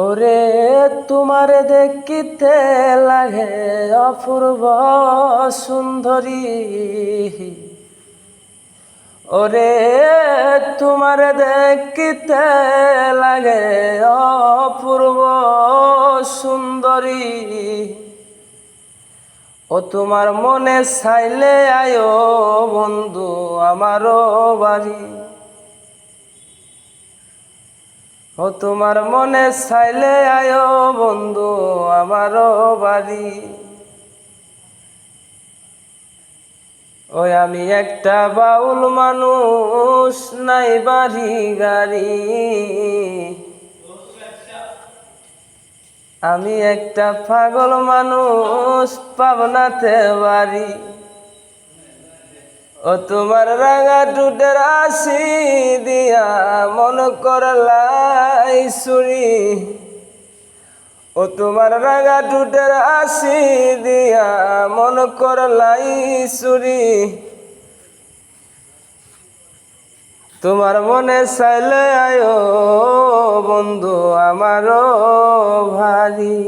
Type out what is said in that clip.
ওরে তোমারে দেখিতে লাগে অপূর্ব সুন্দরী। ওরে তোমারে দেখিতে লাগে অপূর্ব সুন্দরী। ও তোমার মনে চাইলে আয়ো বন্ধু আমারও বাড়ি। ও তোমার মনে চাইলে আয়ো বন্ধু আমারও বাড়ি। ওই আমি একটা বাউল মানুষ, নাই বাড়ি গাড়ি। আমি একটা পাগল মানুষ, পাবনাতে বাড়ি। ও তোমার রাঙা টুটের আসি দিয়া মন করলাই চুরি। ও তোমার রাঙা টুটের আসি দিয়া মন করলাই চুরি। তোমার মনে চাইলে আয়ো বন্ধু আমারও ভারী।